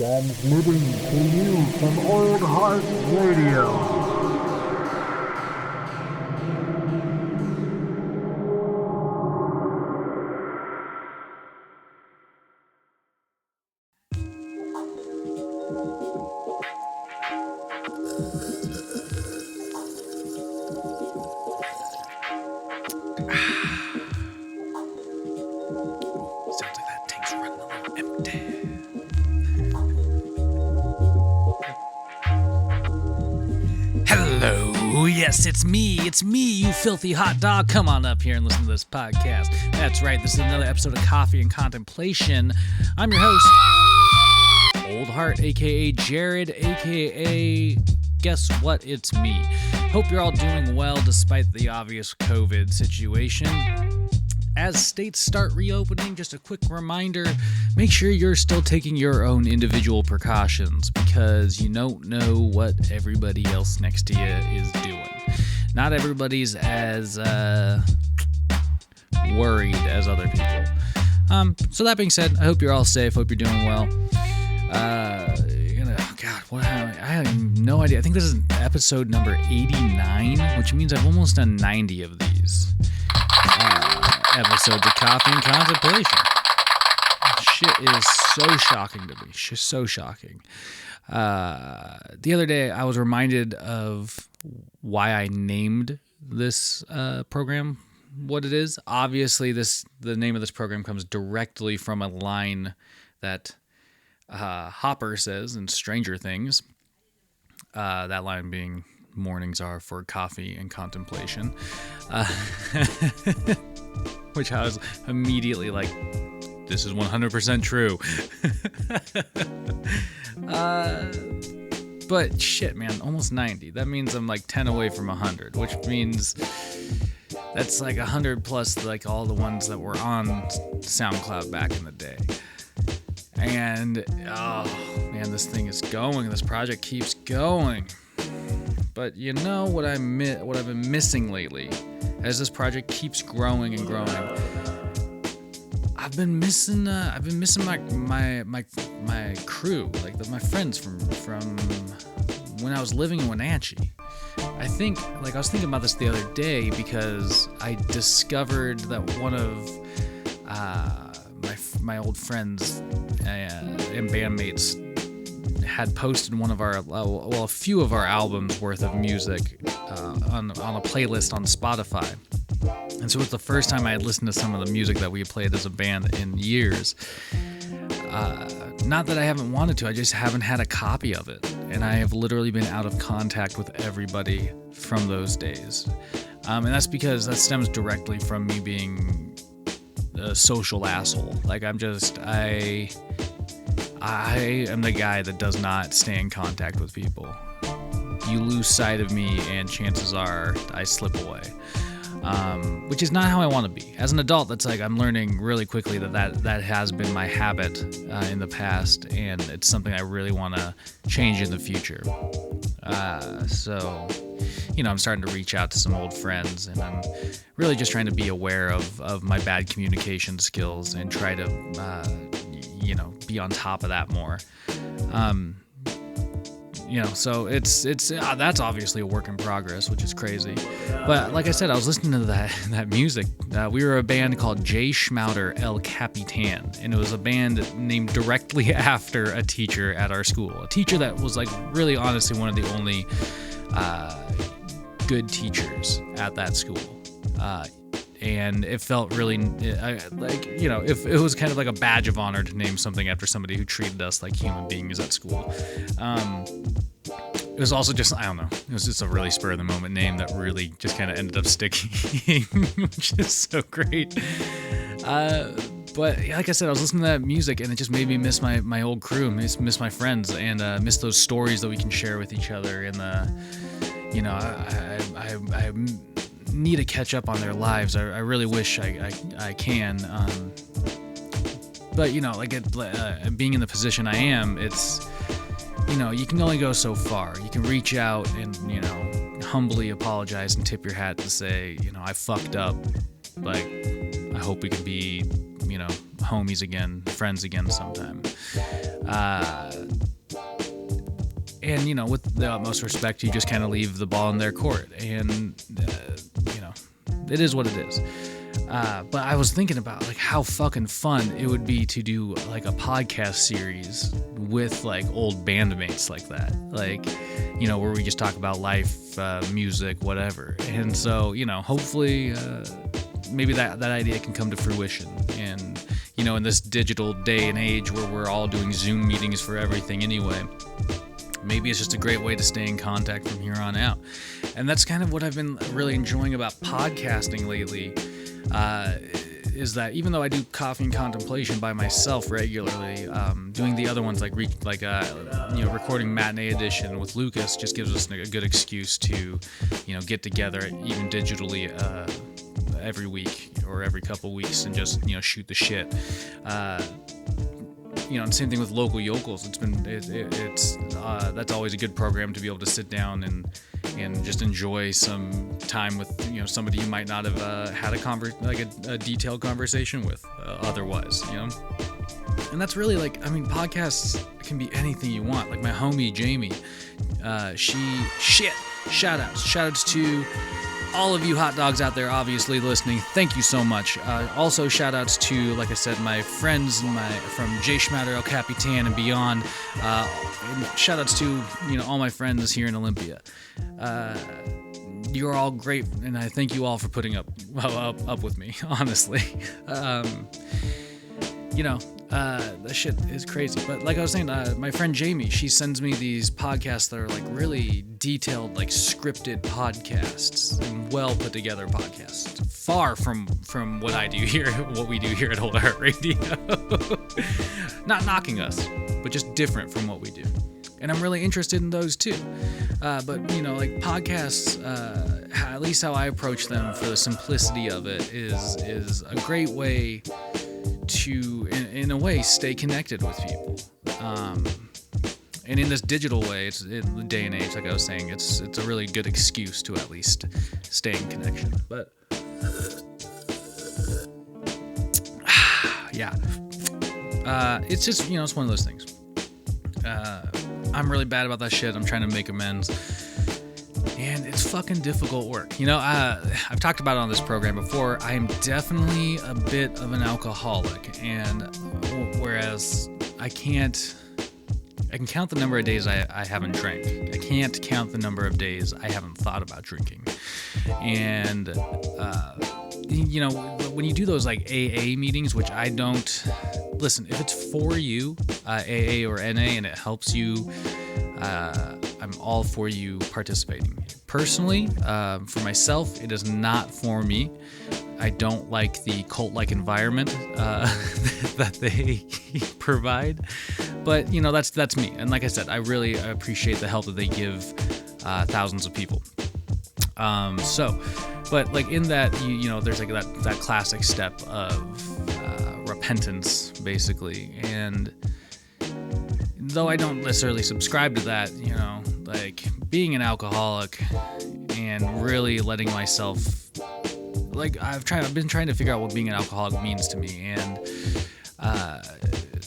Transmitting to you from Old Heart Radio. Sounds like that tank's running a little empty. Hello, yes, it's me, you filthy hot dog. Come on up here and listen to this podcast. That's right, this is another episode of Coffee and Contemplation. I'm your host, Old Heart, aka Jared, aka guess what, it's me. Hope you're all doing well despite the obvious COVID situation. As states start reopening, just a quick reminder, make sure you're still taking your own individual precautions because you don't know what everybody else next to you is doing. Not everybody's as worried as other people. So that being said, I hope you're all safe, hope you're doing well. I have no idea. I think this is episode number 89, which means I've almost done 90 of these. Episodes of Coffee and Contemplation. Shit is so shocking to me. So shocking. The other day, I was reminded of why I named this program what it is. Obviously, the name of this program comes directly from a line that Hopper says in Stranger Things. That line being, "Mornings are for coffee and contemplation." Which I was immediately like, this is 100% true. But shit, man, almost 90. That means I'm like 10 away from 100, which means that's like 100 plus like all the ones that were on SoundCloud back in the day. And, oh man, this thing is going. This project keeps going. But you know what I've been missing lately? As this project keeps growing and growing, I've been missing my crew, like my friends from when I was living in Wenatchee. I was thinking about this the other day because I discovered that one of my old friends and bandmates had posted one of a few of our albums worth of music on a playlist on Spotify. And so it was the first time I had listened to some of the music that we played as a band in years. Not that I haven't wanted to, I just haven't had a copy of it. And I have literally been out of contact with everybody from those days. And that's because that stems directly from me being a social asshole. Like I am the guy that does not stay in contact with people. You lose sight of me and chances are I slip away. Which is not how I want to be. As an adult, that's like I'm learning really quickly that has been my habit in the past, and it's something I really want to change in the future. So, I'm starting to reach out to some old friends, and I'm really just trying to be aware of my bad communication skills and try to be on top of that more. So it's that's obviously a work in progress, which is crazy. But like I said, I was listening to that music. We were a band called J. Schmouter El Capitan, and it was a band named directly after a teacher at our school. A teacher that was like really honestly one of the only good teachers at that school. And it felt really if it was kind of like a badge of honor to name something after somebody who treated us like human beings at school. It was also just, I don't know, it was just a really spur of the moment name that really just kind of ended up sticking, which is so great. But like I said, I was listening to that music and it just made me miss my old crew, miss my friends, and miss those stories that we can share with each other. And I need to catch up on their lives. I really wish I can. But being in the position I am, it's you can only go so far. You can reach out and humbly apologize and tip your hat to say I fucked up. Like I hope we can be homies again, friends again sometime. And, you know, with the utmost respect, you just kind of leave the ball in their court. And, you know, it is what it is. But I was thinking about, like, how fucking fun it would be to do, like, a podcast series with, like, old bandmates like that. Like, you know, where we just talk about life, music, whatever. And so, you know, hopefully maybe that idea can come to fruition. And, you know, in this digital day and age where we're all doing Zoom meetings for everything anyway, maybe it's just a great way to stay in contact from here on out. And that's kind of what I've been really enjoying about podcasting lately, is that even though I do Coffee and Contemplation by myself regularly, doing the other ones like you know, recording Matinee Edition with Lucas just gives us a good excuse to, you know, get together even digitally every week or every couple weeks and just, you know, shoot the shit. You know, and same thing with Local Yokels. It's that's always a good program to be able to sit down and just enjoy some time with, you know, somebody you might not have had a detailed conversation with otherwise, you know. And that's really, like, I mean, podcasts can be anything you want. Like my homie Jamie, shout-outs to all of you hot dogs out there obviously listening. Thank you so much. Also shout outs to, like I said, my friends from J Schmatter, El Capitan and beyond. And shout outs to, you know, all my friends here in Olympia. You're all great, and I thank you all for putting up with me, honestly. You know, that shit is crazy. But like I was saying, my friend Jamie, she sends me these podcasts that are like really detailed, like scripted podcasts and well put together podcasts. Far from what I do here, what we do here at Hold Heart Radio. Not knocking us, but just different from what we do. And I'm really interested in those too. But, you know, like podcasts, at least how I approach them for the simplicity of it is a great way to, in a way, stay connected with people. And in this digital way, it's in the day and age, like I was saying, it's a really good excuse to at least stay in connection. But yeah, it's just, you know, it's one of those things. I'm really bad about that shit. I'm trying to make amends. And it's fucking difficult work. You know, I've talked about it on this program before. I am definitely a bit of an alcoholic. And whereas I can count the number of days I haven't drank. I can't count the number of days I haven't thought about drinking. And, you know, when you do those like AA meetings, which I don't... Listen, if it's for you, AA or NA, and it helps you, I'm all for you participating. Personally, for myself, it is not for me. I don't like the cult-like environment that they provide. But, you know, that's me. And like I said, I really appreciate the help that they give thousands of people. But like in that, you know, there's like that classic step of repentance, basically. And though I don't necessarily subscribe to that, you know, like being an alcoholic and really letting myself, like I've been trying to figure out what being an alcoholic means to me, and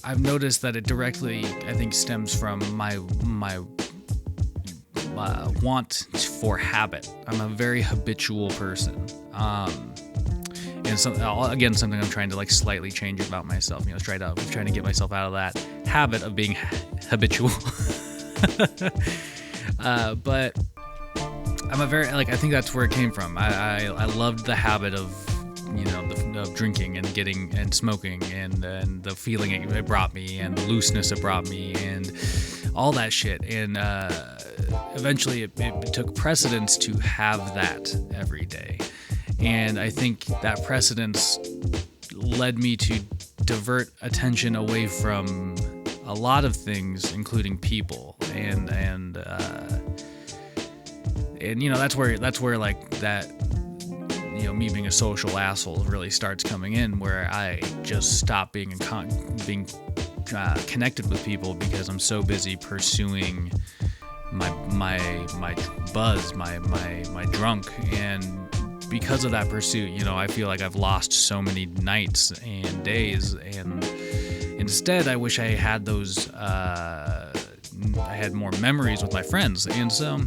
I've noticed that it directly, I think, stems from my want for habit. I'm a very habitual person. And so, again, something I'm trying to like slightly change about myself. You know, trying to get myself out of that habit of being habitual. But I'm a very, like, I think that's where it came from. I loved the habit of, you know, of drinking and getting and smoking and the feeling it brought me and the looseness it brought me and all that shit. And eventually it took precedence to have that every day. And I think that precedence led me to divert attention away from a lot of things, including people, and you know, that's where like that, you know, me being a social asshole really starts coming in, where I just stop being connected with people because I'm so busy pursuing my buzz, my drunk. And because of that pursuit, you know, I feel like I've lost so many nights and days, and instead I wish I had those I had more memories with my friends. And so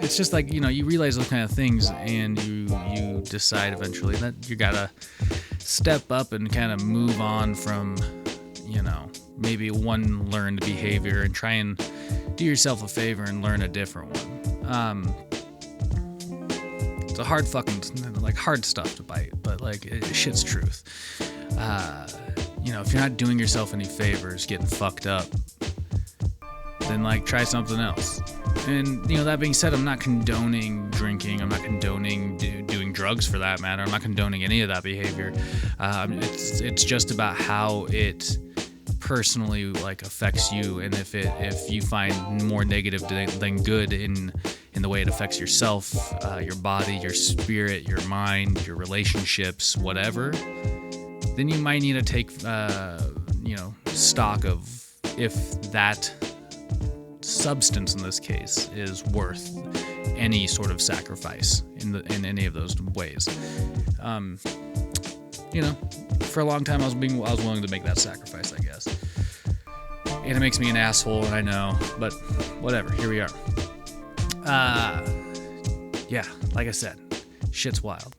it's just like, you realize those kind of things, and you decide eventually that you gotta step up and kind of move on from, maybe one learned behavior and try and do yourself a favor and learn a different one. It's a hard stuff to bite, but shit's truth. If you're not doing yourself any favors, getting fucked up, then try something else. And that being said, I'm not condoning drinking. I'm not condoning doing drugs for that matter. I'm not condoning any of that behavior. It's just about how it personally affects you, and if you find more negative than good in the way it affects yourself, your body, your spirit, your mind, your relationships, whatever, then you might need to take stock of if that substance in this case is worth any sort of sacrifice in any of those ways. For a long time I was willing to make that sacrifice, I guess. And it makes me an asshole, and I know, but whatever, here we are. Yeah, like I said, shit's wild.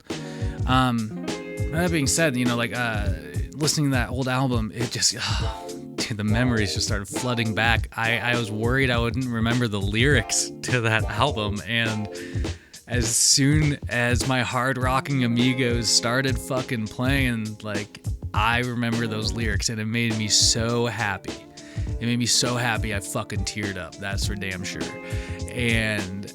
That being said, listening to that old album, it just, the memories just started flooding back. I was worried I wouldn't remember the lyrics to that album, and as soon as my hard rocking amigos started fucking playing, I remember those lyrics, and it made me so happy. It made me so happy I fucking teared up, that's for damn sure. And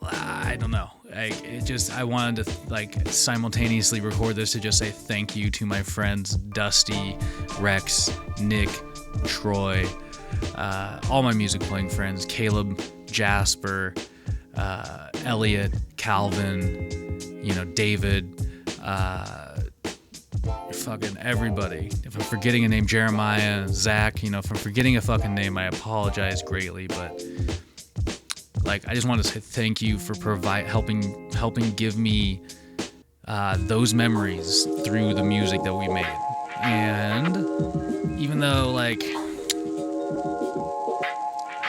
I don't know. I wanted to simultaneously record this to just say thank you to my friends Dusty, Rex, Nick, Troy, all my music playing friends, Caleb, Jasper, Elliot, Calvin, David, fucking everybody. If I'm forgetting a name, Jeremiah, Zach, if I'm forgetting a fucking name, I apologize greatly, but I just want to say thank you for helping give me those memories through the music that we made. And even though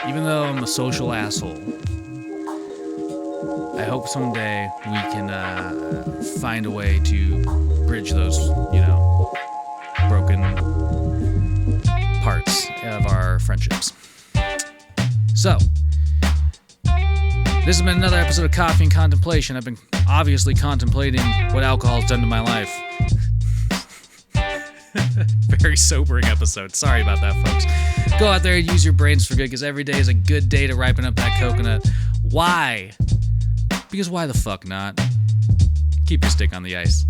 I'm a social asshole, I hope someday we can find a way to bridge those, broken parts of our friendships. So, this has been another episode of Coffee and Contemplation. I've been obviously contemplating what alcohol's done to my life. Very sobering episode. Sorry about that, folks. Go out there and use your brains for good, because every day is a good day to ripen up that coconut. Why? Because why the fuck not? Keep your stick on the ice.